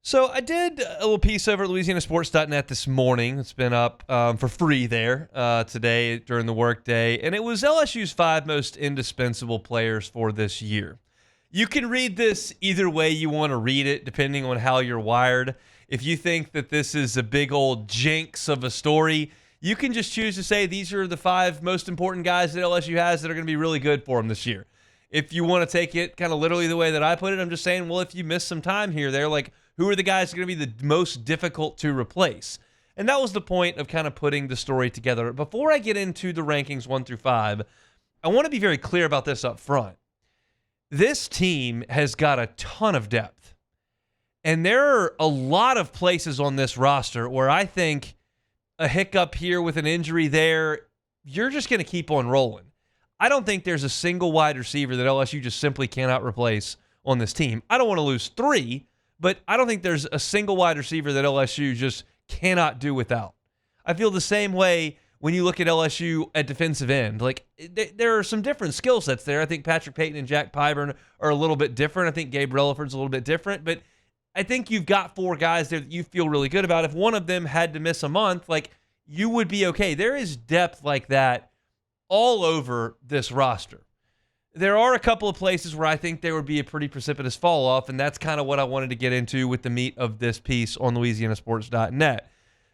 So I did a little piece over at LouisianaSports.net this morning. It's been up for free there today during the workday, and it was LSU's 5 most indispensable players for this year. You can read this either way you want to read it, depending on how you're wired. If you think that this is a big old jinx of a story, you can just choose to say these are the 5 most important guys that LSU has that are going to be really good for them this year. If you want to take it kind of literally the way that I put it, I'm just saying, well, if you miss some time here, they're like, who are the guys that are going to be the most difficult to replace? And that was the point of kind of putting the story together. Before I get into the rankings 1 through 5, I want to be very clear about this up front. This team has got a ton of depth. And there are a lot of places on this roster where I think a hiccup here with an injury there, you're just going to keep on rolling. I don't think there's a single wide receiver that LSU just simply cannot replace on this team. I don't want to lose 3, but I don't think there's a single wide receiver that LSU just cannot do without. I feel the same way when you look at LSU at defensive end. Like, there are some different skill sets there. I think Patrick Payton and Jack Pyburn are a little bit different. I think Gabe Relaford's a little bit different, but I think you've got 4 guys there that you feel really good about. If one of them had to miss a month, like, you would be okay. There is depth like that all over this roster. There are a couple of places where I think there would be a pretty precipitous fall off, and that's kind of what I wanted to get into with the meat of this piece on LouisianaSports.net.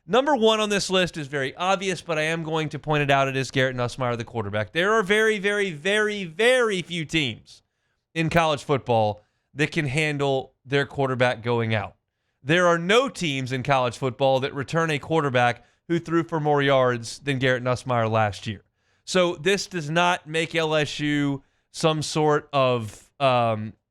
Number 1 on this list is very obvious, but I am going to point it out. It is Garrett Nussmeier, the quarterback. There are very, very, very, very few teams in college football that can handle their quarterback going out. There are no teams in college football that return a quarterback who threw for more yards than Garrett Nussmeier last year. So this does not make LSU some sort of outlier.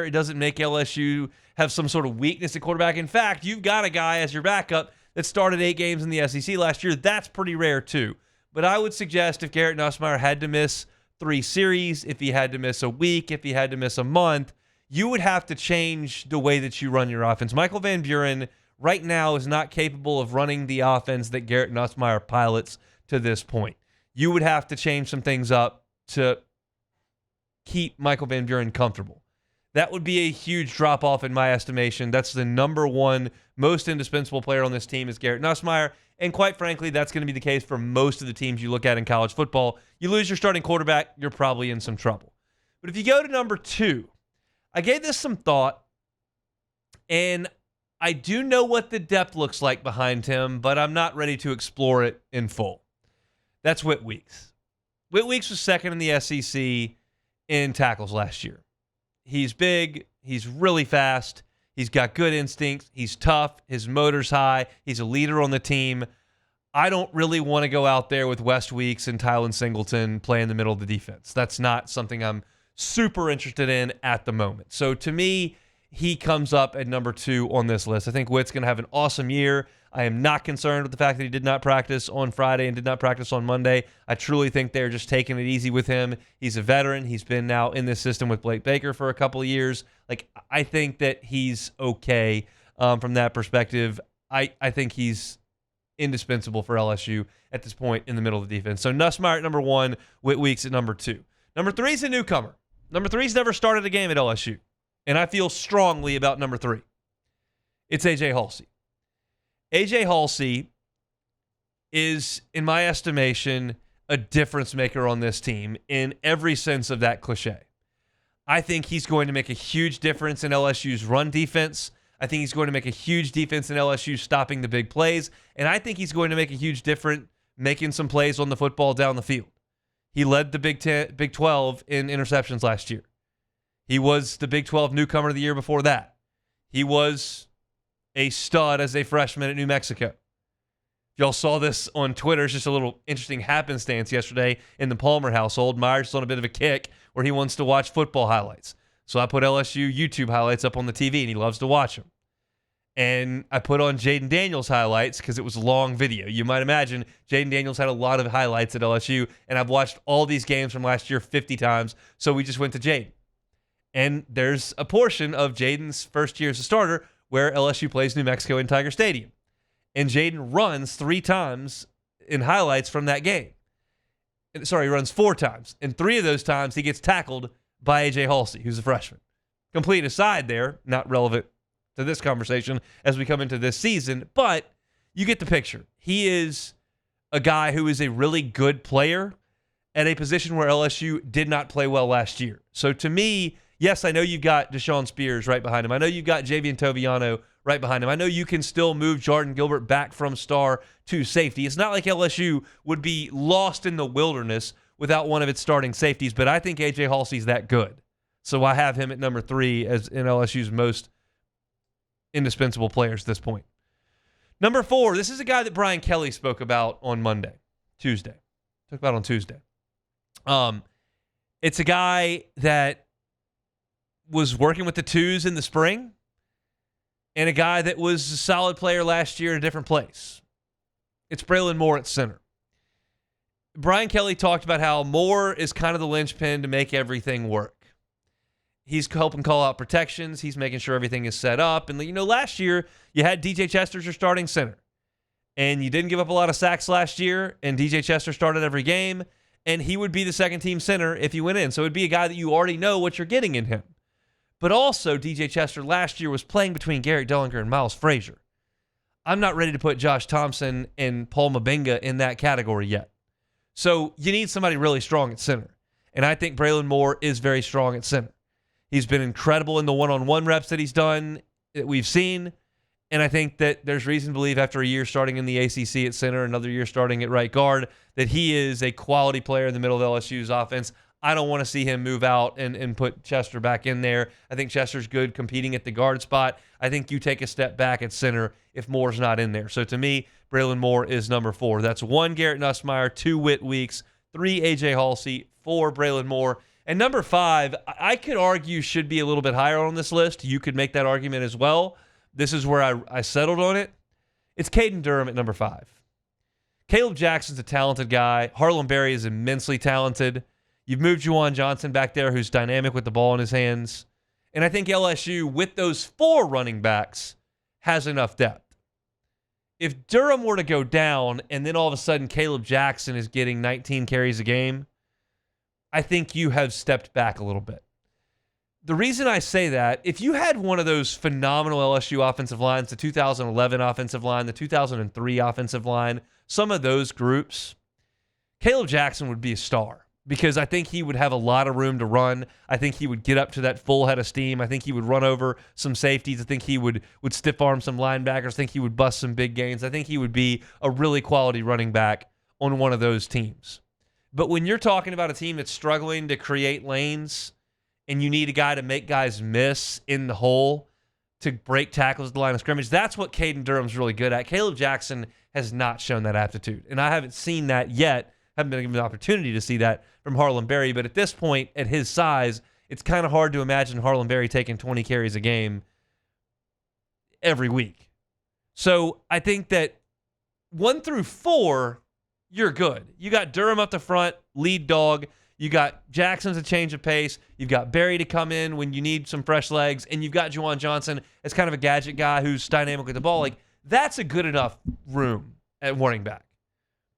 It doesn't make LSU have some sort of weakness at quarterback. In fact, you've got a guy as your backup that started 8 games in the SEC last year. That's pretty rare too. But I would suggest if Garrett Nussmeier had to miss 3 series, if he had to miss a week, if he had to miss a month, you would have to change the way that you run your offense. Michael Van Buren right now is not capable of running the offense that Garrett Nussmeier pilots to this point. You would have to change some things up to keep Michael Van Buren comfortable. That would be a huge drop-off in my estimation. That's the number 1 most indispensable player on this team is Garrett Nussmeier, and quite frankly, that's going to be the case for most of the teams you look at in college football. You lose your starting quarterback, you're probably in some trouble. But if you go to number 2, I gave this some thought, and I do know what the depth looks like behind him, but I'm not ready to explore it in full. That's Whit Weeks. Whit Weeks was 2nd in the SEC in tackles last year. He's big. He's really fast. He's got good instincts. He's tough. His motor's high. He's a leader on the team. I don't really want to go out there with West Weeks and Tylen Singleton playing the middle of the defense. That's not something I'm super interested in at the moment. So to me, he comes up at number 2 on this list. I think Whit's going to have an awesome year. I am not concerned with the fact that he did not practice on Friday and did not practice on Monday. I truly think they're just taking it easy with him. He's a veteran. He's been now in this system with Blake Baker for a couple of years. Like, I think that he's okay from that perspective. I think he's indispensable for LSU at this point in the middle of the defense. So Nussmeier at number 1, Whit Weeks at number 2. Number 3 is a newcomer. Number 3's never started a game at LSU. And I feel strongly about number 3. It's AJ Halsey. AJ Halsey is, in my estimation, a difference maker on this team in every sense of that cliche. I think he's going to make a huge difference in LSU's run defense. I think he's going to make a huge difference in LSU stopping the big plays. And I think he's going to make a huge difference making some plays on the football down the field. He led the Big 12 in interceptions last year. He was the Big 12 newcomer of the year before that. He was a stud as a freshman at New Mexico. Y'all saw this on Twitter. It's just a little interesting happenstance yesterday in the Palmer household. Myers is on a bit of a kick where he wants to watch football highlights. So I put LSU YouTube highlights up on the TV, and he loves to watch them. And I put on Jaden Daniels highlights because it was a long video. You might imagine Jaden Daniels had a lot of highlights at LSU, and I've watched all these games from last year 50 times, so we just went to Jaden. And there's a portion of Jaden's first year as a starter where LSU plays New Mexico in Tiger Stadium. And Jaden runs 3 times in highlights from that game. Sorry, he runs 4 times. And 3 of those times he gets tackled by AJ Halsey, who's a freshman. Complete aside there, not relevant to this conversation as we come into this season, but you get the picture. He is a guy who is a really good player at a position where LSU did not play well last year. So to me, yes, I know you've got Deshaun Spears right behind him. I know you've got Javian Toviano right behind him. I know you can still move Jordan Gilbert back from star to safety. It's not like LSU would be lost in the wilderness without one of its starting safeties, but I think AJ Halsey's that good. So I have him at number 3 as in LSU's most indispensable players at this point. Number 4, this is a guy that Brian Kelly spoke about on Tuesday. Talked about on Tuesday. It's a guy that was working with the twos in the spring and a guy that was a solid player last year at a different place. It's Braylon Moore at center. Brian Kelly talked about how Moore is kind of the linchpin to make everything work. He's helping call out protections. He's making sure everything is set up. And, last year you had DJ Chester as your starting center. And you didn't give up a lot of sacks last year. And DJ Chester started every game. And he would be the second-team center if he went in. So it would be a guy that you already know what you're getting in him. But also, DJ Chester last year was playing between Garrett Dellinger and Miles Frazier. I'm not ready to put Josh Thompson and Paul Mabinga in that category yet. So you need somebody really strong at center. And I think Braylon Moore is very strong at center. He's been incredible in the one-on-one reps that he's done, that we've seen. And I think that there's reason to believe after a year starting in the ACC at center, another year starting at right guard, that he is a quality player in the middle of LSU's offense. I don't want to see him move out and put Chester back in there. I think Chester's good competing at the guard spot. I think you take a step back at center if Moore's not in there. So to me, Braylon Moore is number 4. That's 1, Garrett Nussmeier, 2, Whit Weeks, 3, AJ Halsey, 4, Braylon Moore. And number 5, I could argue should be a little bit higher on this list. You could make that argument as well. This is where I settled on it. It's Kaden Durham at number 5. Caleb Jackson's a talented guy. Harlem Berry is immensely talented. You've moved Juwan Johnson back there, who's dynamic with the ball in his hands. And I think LSU, with those 4 running backs, has enough depth. If Durham were to go down and then all of a sudden Caleb Jackson is getting 19 carries a game, I think you have stepped back a little bit. The reason I say that, if you had one of those phenomenal LSU offensive lines, the 2011 offensive line, the 2003 offensive line, some of those groups, Caleb Jackson would be a star because I think he would have a lot of room to run. I think he would get up to that full head of steam. I think he would run over some safeties. I think he would stiff arm some linebackers. I think he would bust some big gains. I think he would be a really quality running back on one of those teams. But when you're talking about a team that's struggling to create lanes and you need a guy to make guys miss in the hole to break tackles at the line of scrimmage, that's what Kaden Durham's really good at. Caleb Jackson has not shown that aptitude, and I haven't seen that yet. Haven't been given the opportunity to see that from Harlem Berry, but at this point, at his size, it's kind of hard to imagine Harlem Berry taking 20 carries a game every week. So I think that 1 through 4, you're good. You got Durham up the front, lead dog. You got Jackson's a change of pace. You've got Berry to come in when you need some fresh legs, and you've got Juwan Johnson as kind of a gadget guy who's dynamic with the ball. Like, that's a good enough room at running back.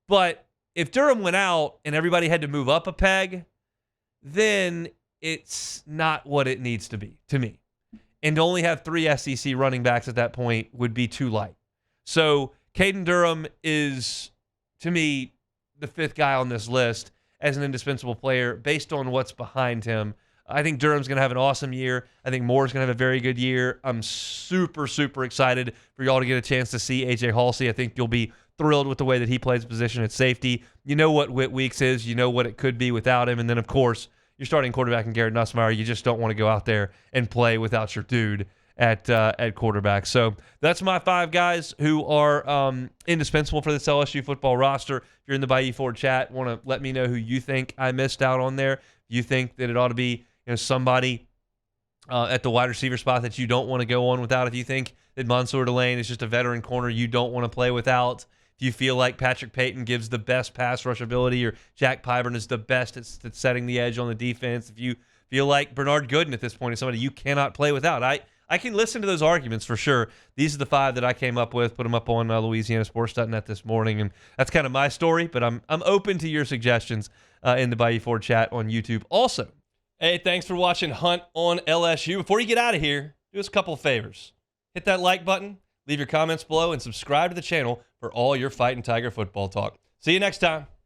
But if Durham went out and everybody had to move up a peg, then it's not what it needs to be, to me. And to only have 3 SEC running backs at that point would be too light. So Kaden Durham is, to me, the 5th guy on this list as an indispensable player based on what's behind him. I think Durham's going to have an awesome year. I think Moore's going to have a very good year. I'm super, super excited for y'all to get a chance to see AJ Halsey. I think you'll be thrilled with the way that he plays position at safety. You know what Whit Weeks is. You know what it could be without him. And then, of course, you're starting quarterback in Garrett Nussmeier. You just don't want to go out there and play without your dude at quarterback. So that's my 5 guys who are indispensable for this LSU football roster. If you're in the Bayou Ford chat, want to let me know who you think I missed out on there. You think that it ought to be somebody at the wide receiver spot that you don't want to go on without. If you think that Mansour Delane is just a veteran corner you don't want to play without. If you feel like Patrick Payton gives the best pass rush ability or Jack Pyburn is the best at setting the edge on the defense. If you feel like Bernard Gooden at this point is somebody you cannot play without. I can listen to those arguments for sure. These are the 5 that I came up with, put them up on LouisianaSports.net this morning, and that's kind of my story, but I'm open to your suggestions in the Bayou Ford chat on YouTube. Also, hey, thanks for watching Hunt on LSU. Before you get out of here, do us a couple of favors. Hit that like button, leave your comments below, and subscribe to the channel for all your Fighting Tiger football talk. See you next time.